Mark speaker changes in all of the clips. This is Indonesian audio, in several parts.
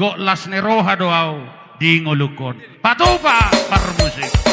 Speaker 1: go las neroha doaw di ngulukon. Patupa parmusik.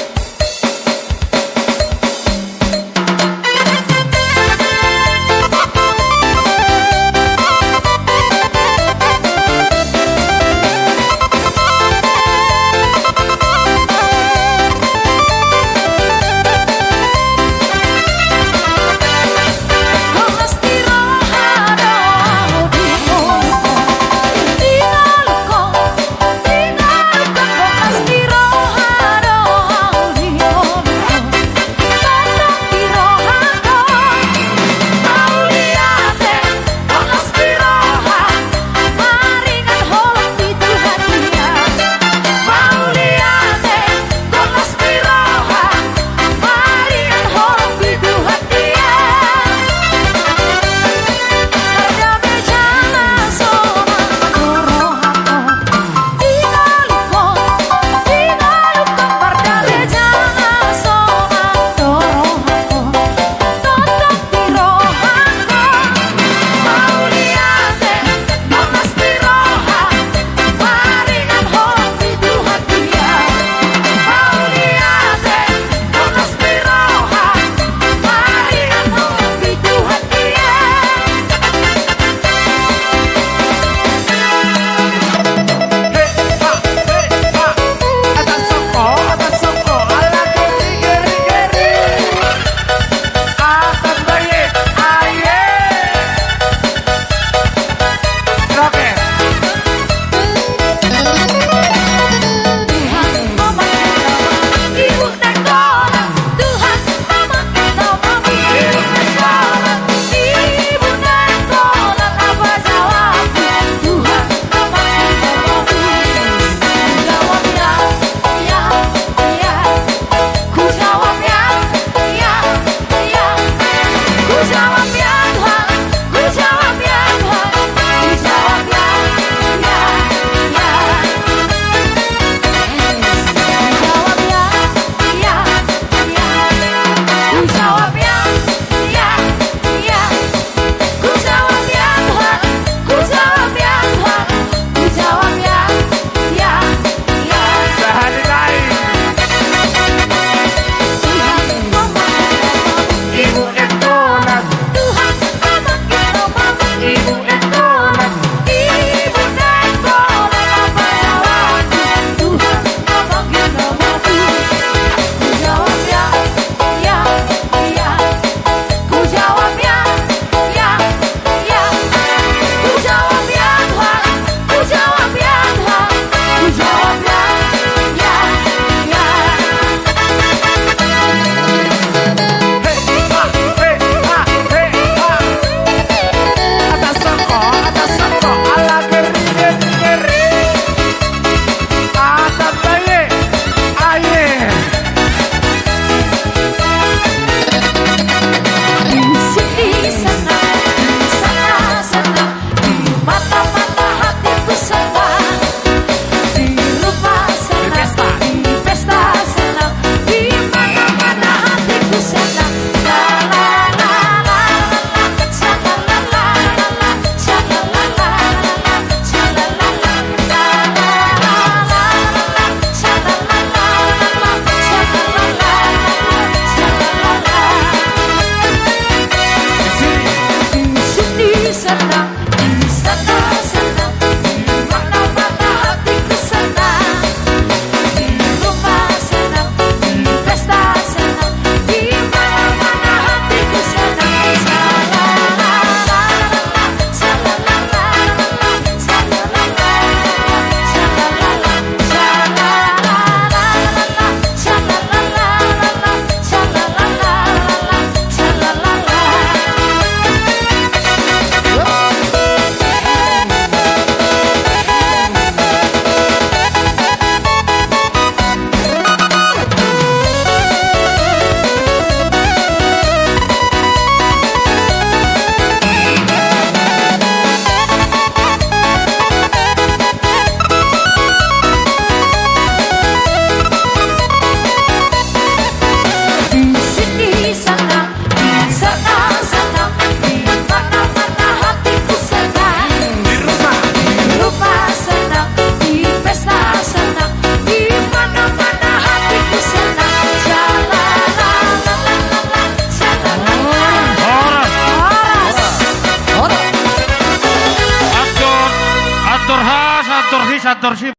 Speaker 1: Satursi.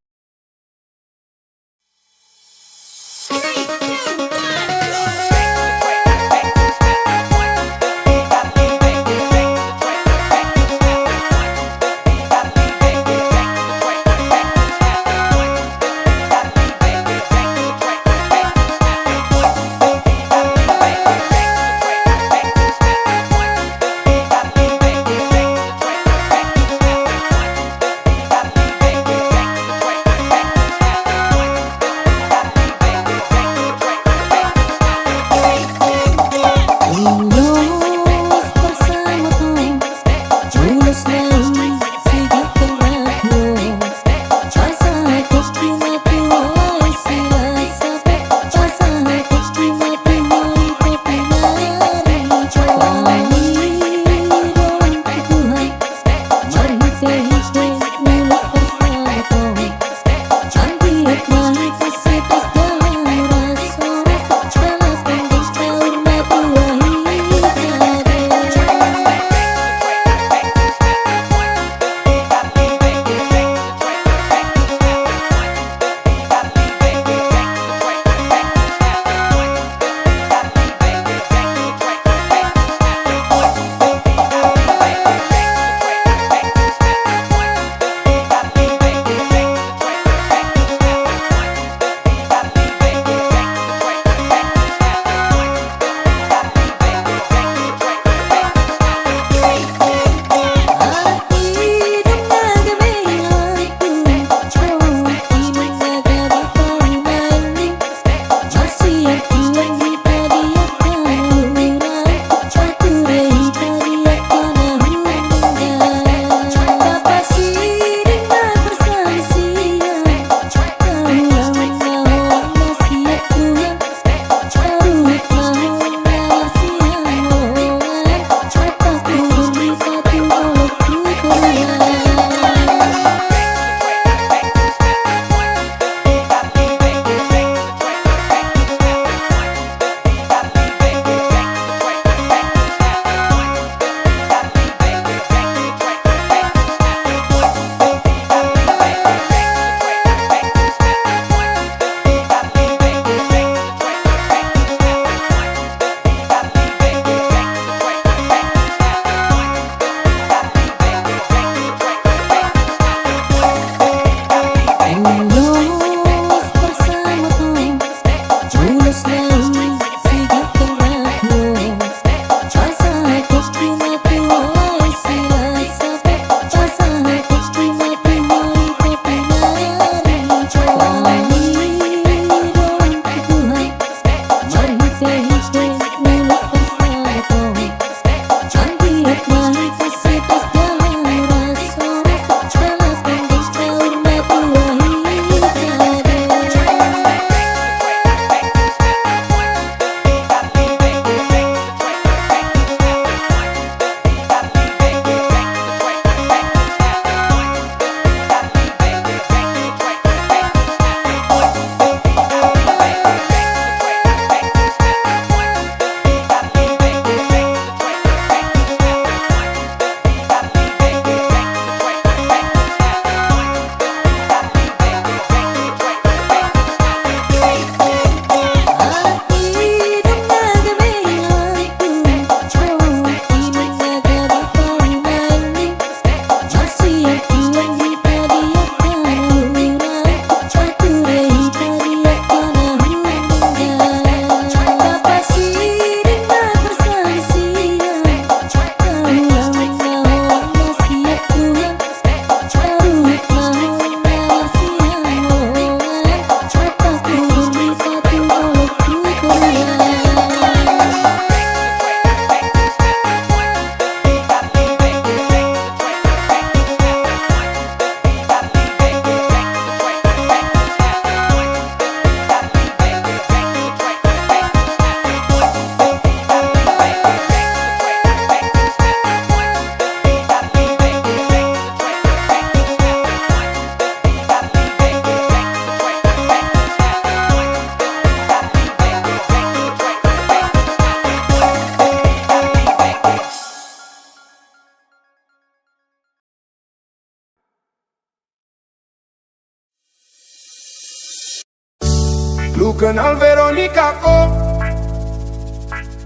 Speaker 2: Lu kenal Veronica kok?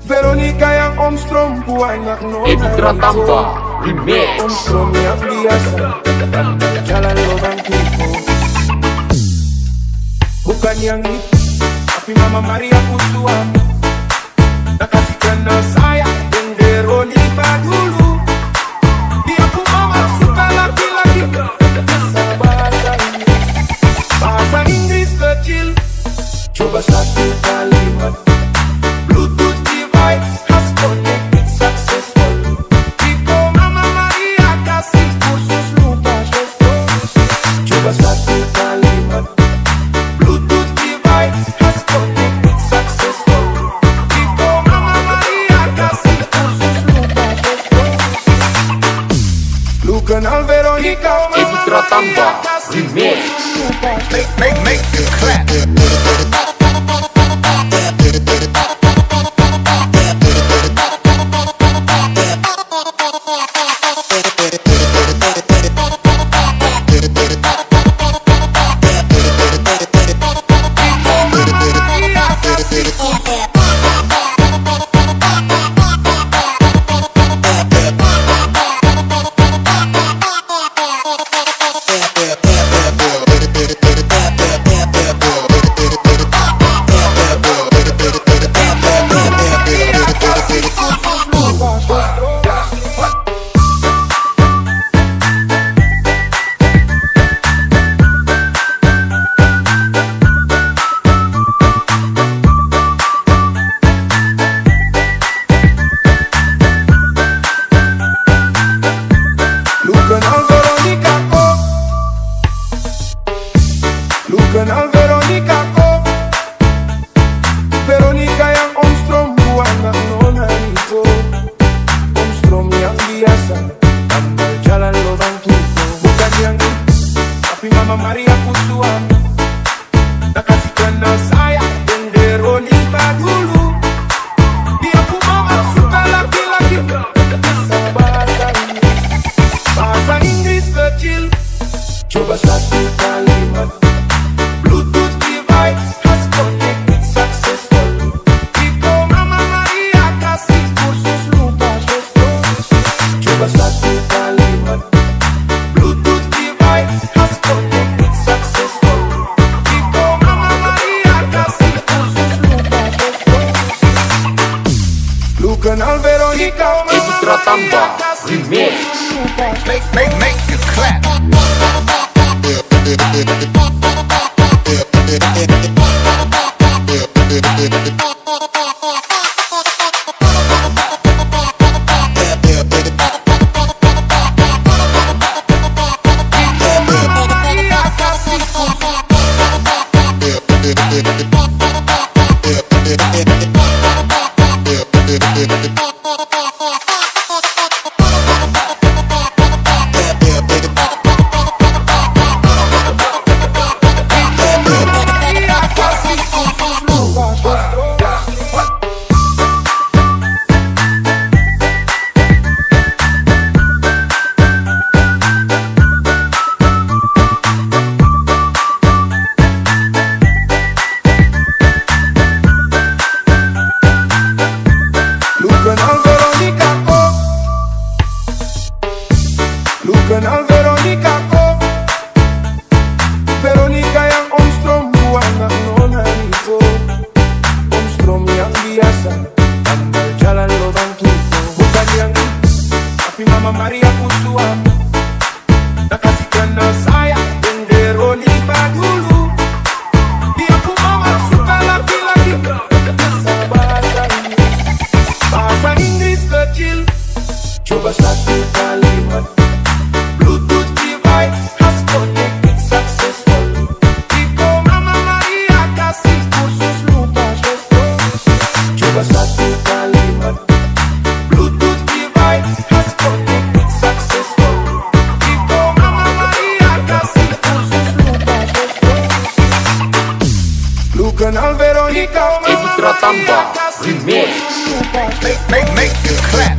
Speaker 2: Veronica yang Om Strom banyak nona.
Speaker 3: Epitra Tambah Remix.
Speaker 2: Om Strom yang biasa jalan lubang tipu. Bukan yang itu, tapi Mama Maria Kusuami. Tak kasih kenal saya dan Veronica dulu. Dia pun mama suka laki-laki bisa bahasa Inggris. Bahasa Inggris kecil. Coba satu kalimat. Bluetooth device has connected successfully. Iko Mama Maria kasih kursus lupa gesto. Coba satu kalimat. Bluetooth device has connected successfully. Iko Mama Maria kasih kursus lupa gesto. Lu kenal Veronica?
Speaker 3: Epitra Tambah Remix.
Speaker 2: Make it clap. Lu kenal Veronica kok? Veronica yang Om Strom anak nona itu. Om Strom yang biasa tambal jalan lubang tipu. Bukan yang itu, tapi Mama Maria Kusuami. Tak kasih kenal saya dan Veronica dulu. Dia pun mama suka laki-laki bisa bahasa Inggris. Bahasa Inggris kecil. Coba satu kalimat. Bluetooth device has connected successfully. Iko Mama Maria kasih kursus lupa gesto. Coba satu kalimat. Bluetooth device has connected successfully. Iko Mama Maria kasih kursus lupa gesto. Lu kenal Veronica?
Speaker 3: Epitra Tambah Remix.
Speaker 2: Make it clap. Lu kenal Veronica kok? Veronica yang Om Strom anak nona itu. Om Strom yang biasa tambal jalan lubang tipu. Bukan yang itu, tapi Mama Maria Kusuami. Tak kasih kenal saya dan Veronica dulu. Dia pun mama suka laki-laki bisa bahasa Inggris. Bahasa Inggris kecil. Coba satu kalimat. Bluetooth device has connected successfully. Iko Mama Maria kasih kursus lupa gesto. Coba satu kalimat. Bluetooth device has connected successfully. Iko Mama Maria kasih kursus lupa gesto. Lu kenal Veronica?
Speaker 3: Epitra Tambah Remix.
Speaker 2: Make it clap.